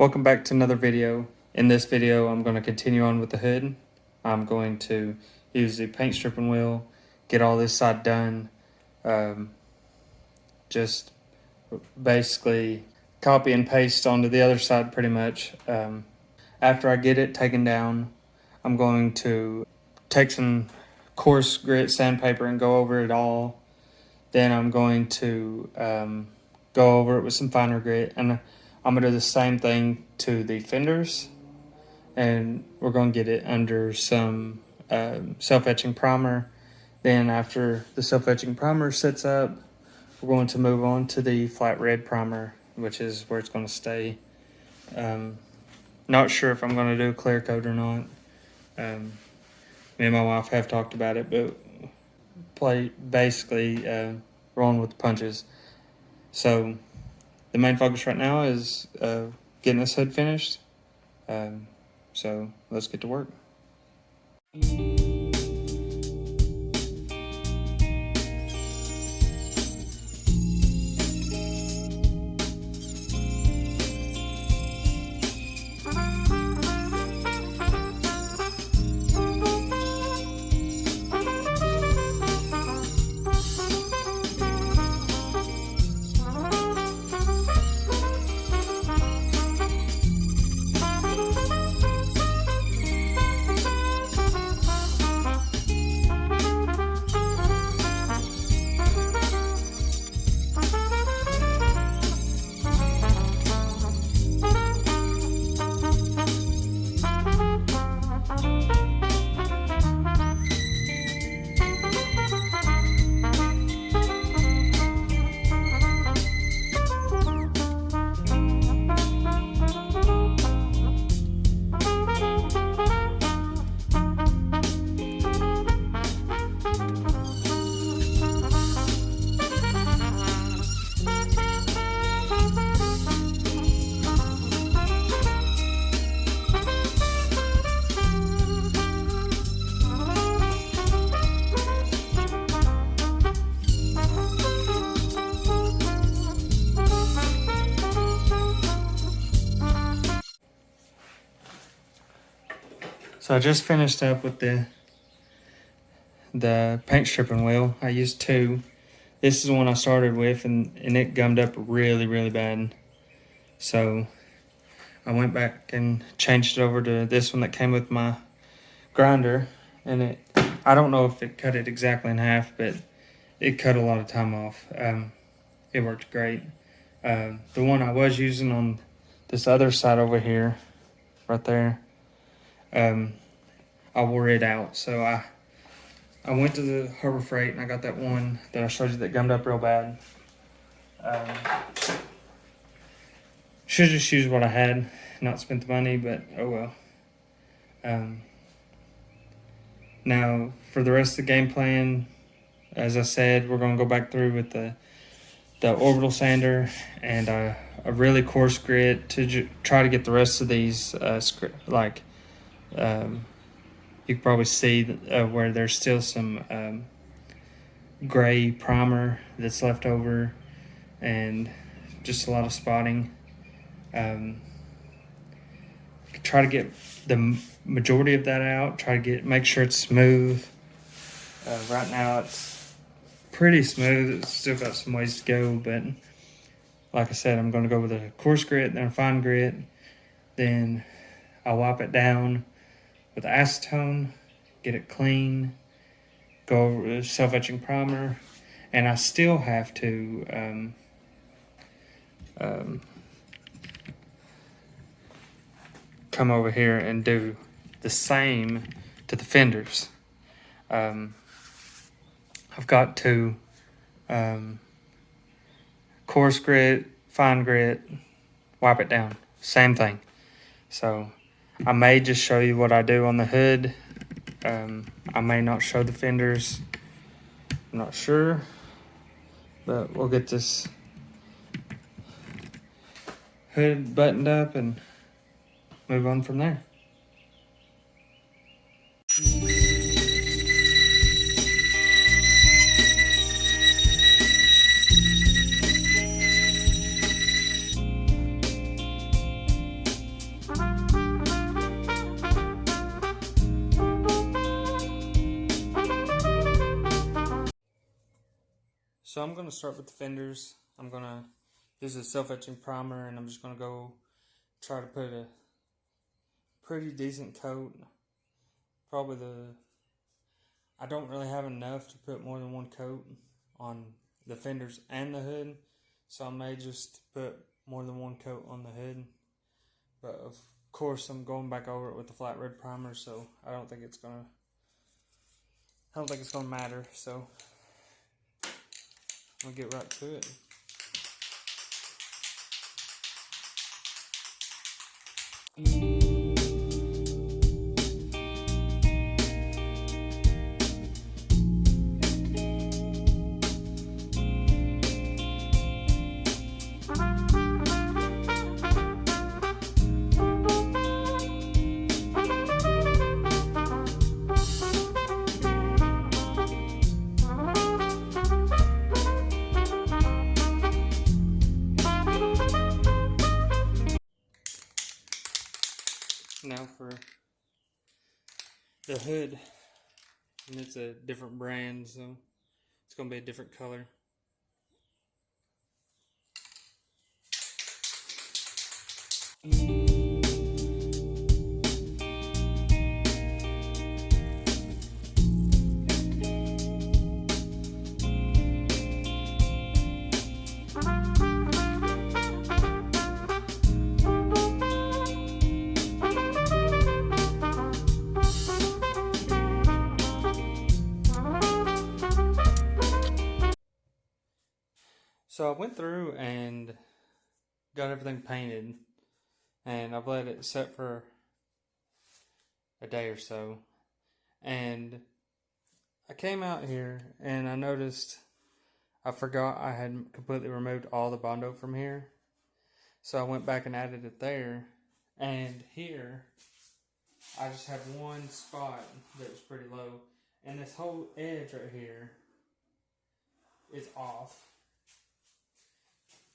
Welcome back to another video. In this video, I'm going to continue on with the hood. I'm going to use the paint stripping wheel, get all this side done. Just basically copy and paste onto the other side pretty much. After I get it taken down, I'm going to take some coarse grit sandpaper and go over it all. Then I'm going to go over it with some finer grit, and I'm going to do the same thing to the fenders, and we're going to get it under some self-etching primer. Then after the self-etching primer sets up, we're going to move on to the flat red primer, which is where it's going to stay. Not sure if I'm going to do a clear coat or not. Me and my wife have talked about it, but basically rolling with the punches. So the main focus right now is getting this hood finished. So let's get to work. So I just finished up with the paint stripping wheel. I used two. This is the one I started with, and it gummed up really bad. So I went back and changed it over to this one that came with my grinder, and I don't know if it cut it exactly in half, but it cut a lot of time off. It worked great. The one I was using on this other side over here, right there, I wore it out. So I went to the Harbor Freight and I got that one that I showed you that gummed up real bad. Should have just used what I had, not spent the money, but oh well. Now for the rest of the game plan, as I said, we're going to go back through with the orbital sander and a really coarse grit to try to get the rest of these you can probably see where there's still some gray primer that's left over and just a lot of spotting. Try to get the majority of that out. Make sure it's smooth. Right now it's pretty smooth. It's still got some ways to go, but like I said, I'm going to go with a coarse grit, then a fine grit. Then I'll wipe it down with acetone, get it clean, go over with self-etching primer, and I still have to come over here and do the same to the fenders. I've got to coarse grit, fine grit, wipe it down, same thing. So I may just show you what I do on the hood. I may not show the fenders. I'm not sure, but we'll get this hood buttoned up and move on from there. So I'm going to start with the fenders. I'm going to use a self-etching primer, and I'm just going to go try to put a pretty decent coat. I don't really have enough to put more than one coat on the fenders and the hood, so I may just put more than one coat on the hood. But of course, I'm going back over it with the flat red primer, so I don't think it's gonna matter. So I'll get right to it. Now for the hood, and it's a different brand, so it's going to be a different color. So I went through and got everything painted, and I've let it set for a day or so. And I came out here and I noticed I forgot I had completely removed all the Bondo from here. So I went back and added it there. And here, I just have one spot that was pretty low. And this whole edge right here is off.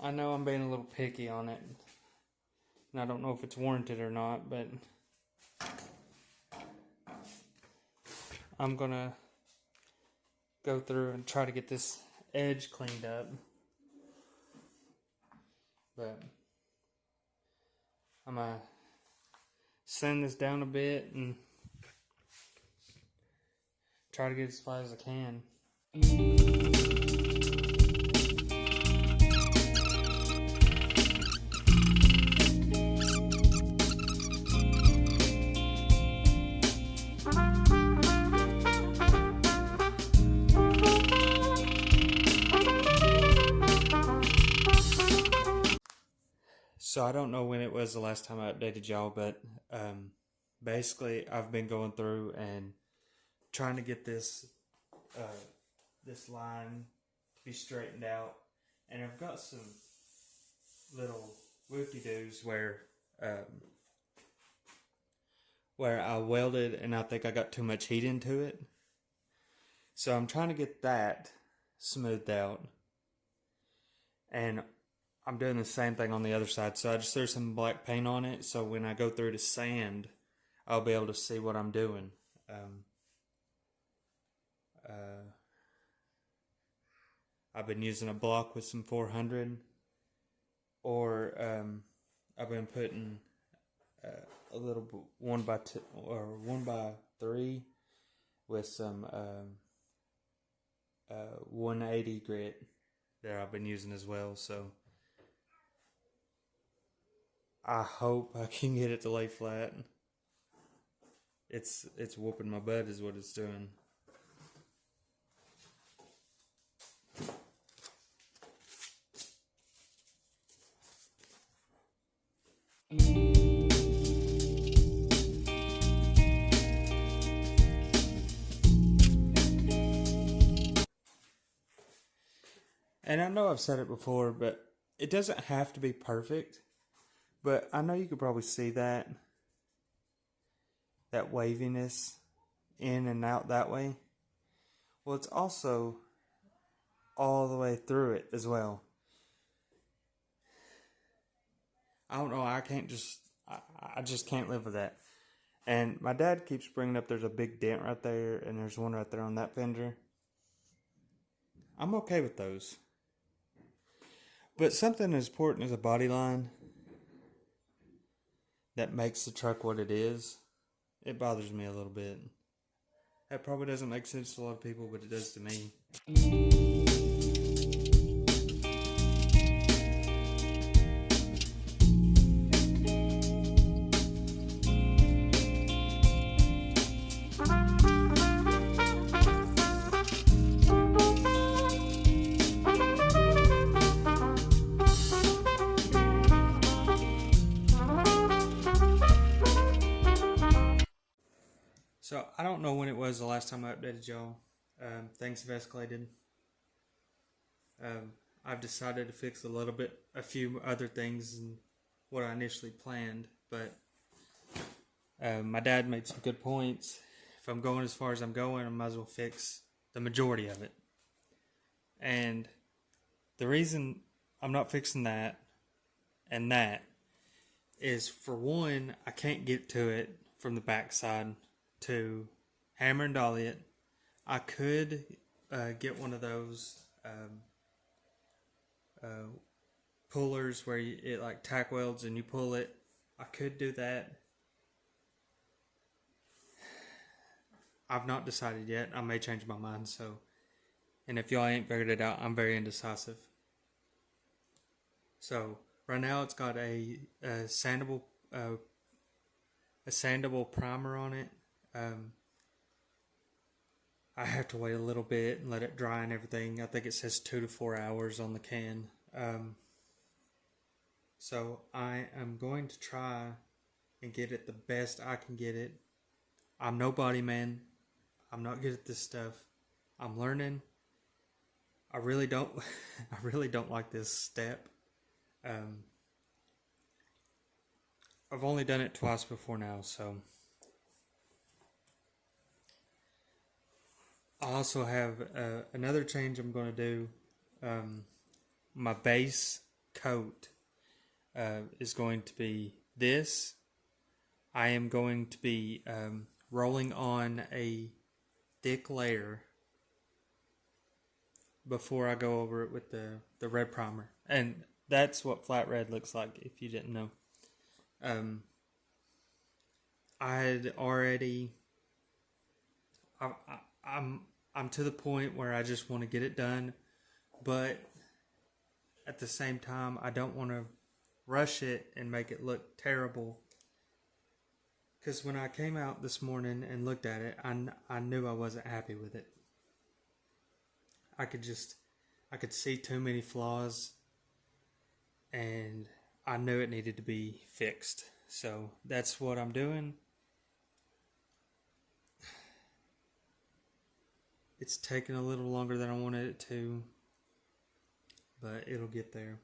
I know I'm being a little picky on it, and I don't know if it's warranted or not, but I'm gonna go through and try to get this edge cleaned up. But I'm gonna sand this down a bit and try to get as flat as I can. So I don't know when it was the last time I updated y'all, but basically I've been going through and trying to get this this line to be straightened out, and I've got some little whoopty-doos where I welded and I think I got too much heat into it. So I'm trying to get that smoothed out, and I'm doing the same thing on the other side. So I just threw some black paint on it, so when I go through to sand, I'll be able to see what I'm doing. I've been using a block with some 400, or I've been putting a little 1x2 or 1x3 with some 180 grit that I've been using as well. So I hope I can get it to lay flat. It's whooping my butt is what it's doing. And I know I've said it before, but it doesn't have to be perfect. But I know you could probably see that waviness in and out that way. Well, it's also all the way through it as well. I don't know, I just can't live with that. And my dad keeps bringing up there's a big dent right there, and there's one right there on that fender. I'm okay with those. But something as important as a body line that makes the truck what it is, it bothers me a little bit. That probably doesn't make sense to a lot of people, but it does to me. So I don't know when it was the last time I updated y'all. Things have escalated. I've decided to fix a few other things than what I initially planned, but my dad made some good points. If I'm going as far as I'm going, I might as well fix the majority of it. And the reason I'm not fixing that and that is, for one, I can't get to it from the backside to hammer and dolly it. I could get one of those pullers where it like tack welds and you pull it. I could do that. I've not decided yet. I may change my mind. And if y'all ain't figured it out, I'm very indecisive. So right now it's got a sandable primer on it. I have to wait a little bit and let it dry and everything. I think it says 2 to 4 hours on the can. So I am going to try and get it the best I can get it. I'm no body man. I'm not good at this stuff. I'm learning. I really don't like this step. I've only done it twice before now, so I also have another change I'm going to do. My base coat is going to be this. I am going to be rolling on a thick layer before I go over it with the red primer. And that's what flat red looks like, if you didn't know. I had already... I'm to the point where I just want to get it done, but at the same time, I don't want to rush it and make it look terrible. Because when I came out this morning and looked at it, I knew I wasn't happy with it. I could see too many flaws, and I knew it needed to be fixed. So that's what I'm doing. It's taking a little longer than I wanted it to, but it'll get there.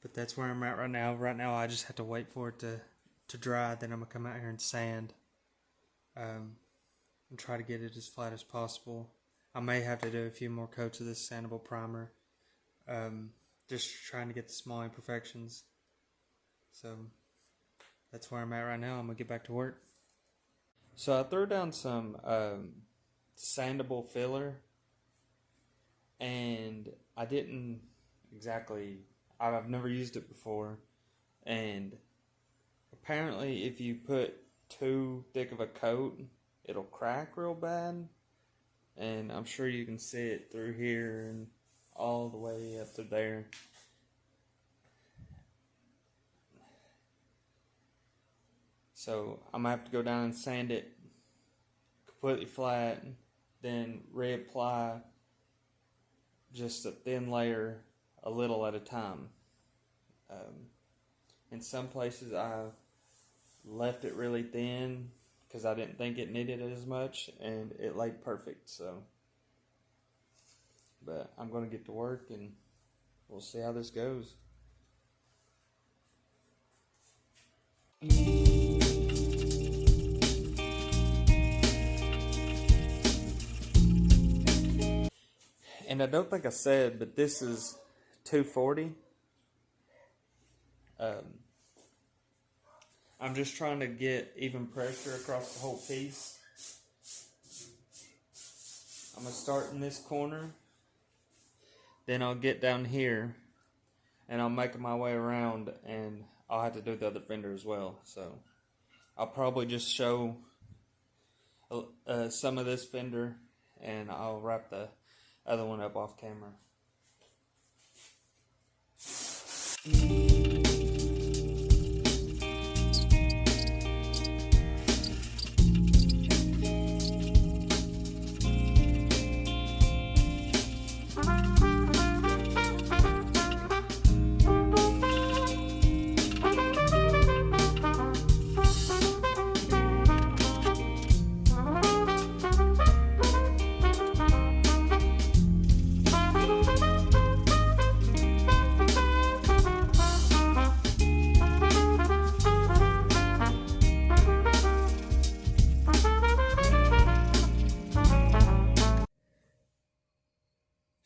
But that's where I'm at right now. Right now, I just have to wait for it to dry. Then I'm going to come out here and sand and try to get it as flat as possible. I may have to do a few more coats of this sandable primer, just trying to get the small imperfections. So that's where I'm at right now. I'm going to get back to work. So I threw down some sandable filler, and I didn't exactly... I've never used it before, and apparently if you put too thick of a coat, it'll crack real bad, and I'm sure you can see it through here and all the way up to there. So I'm going to have to go down and sand it completely flat, then reapply just a thin layer a little at a time. In some places I left it really thin because I didn't think it needed it as much, and it laid perfect. So, but I'm going to get to work and we'll see how this goes. And I don't think I said, but this is 240. I'm just trying to get even pressure across the whole piece. I'm going to start in this corner, then I'll get down here, and I'll make my way around, and I'll have to do the other fender as well. So I'll probably just show some of this fender, and I'll wrap the other one up off camera.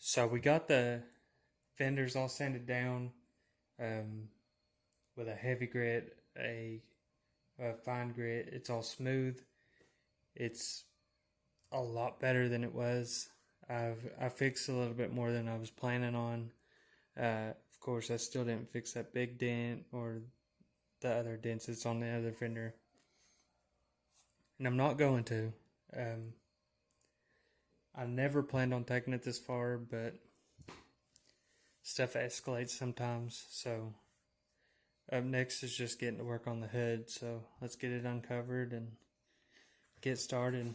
So we got the fenders all sanded down with a heavy grit, a fine grit. It's all smooth. It's a lot better than it was. I fixed a little bit more than I was planning on. Of course, I still didn't fix that big dent or the other dents that's on the other fender, and I'm not going to. I never planned on taking it this far, but stuff escalates sometimes. So up next is just getting to work on the hood. So let's get it uncovered and get started.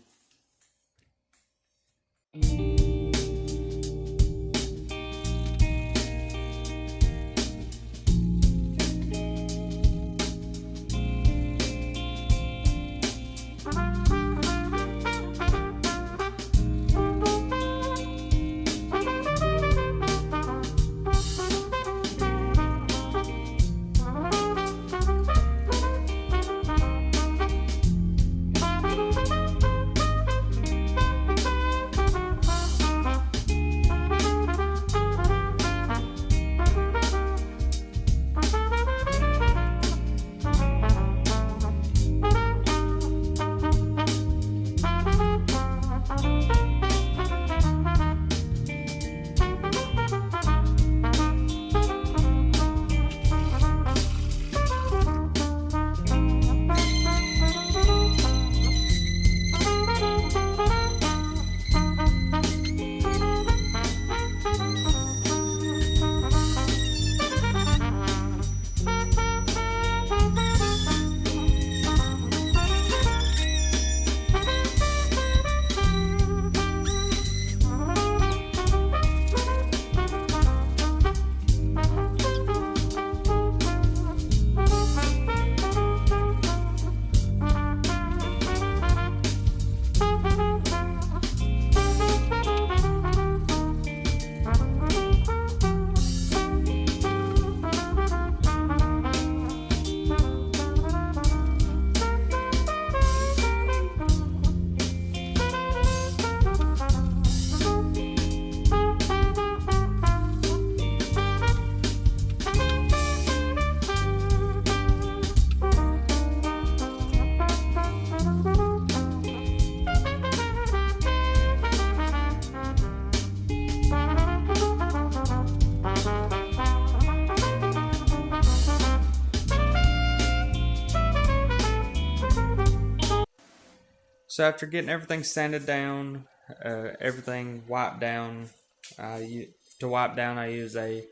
So after getting everything sanded down, everything wiped down, to wipe down I use a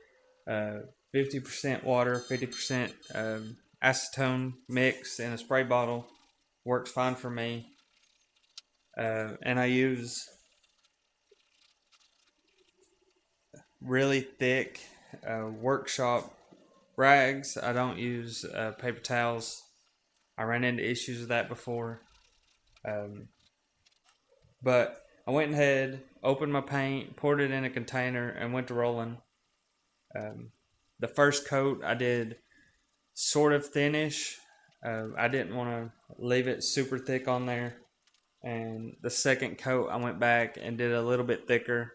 50% water, 50% acetone mix in a spray bottle. Works fine for me. And I use really thick workshop rags. I don't use paper towels. I ran into issues with that before. But I went ahead, opened my paint, poured it in a container, and went to rolling. The first coat I did sort of thinnish. I didn't want to leave it super thick on there. And the second coat I went back and did a little bit thicker.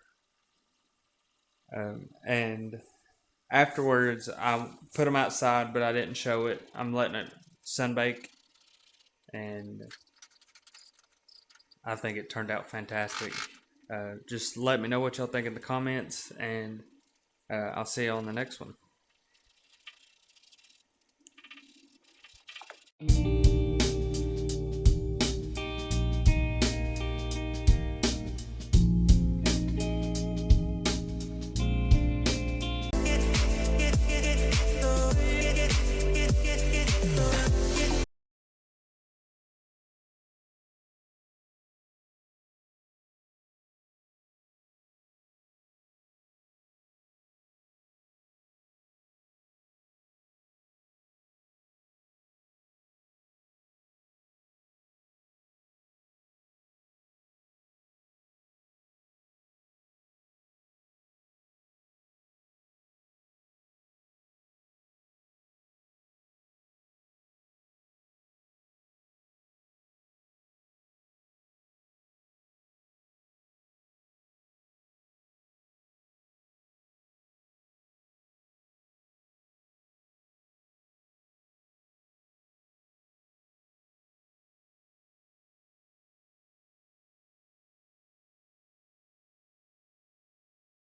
And afterwards I put them outside, but I didn't show it. I'm letting it sunbake, and I think it turned out fantastic. Just let me know what y'all think in the comments, and I'll see you on the next one.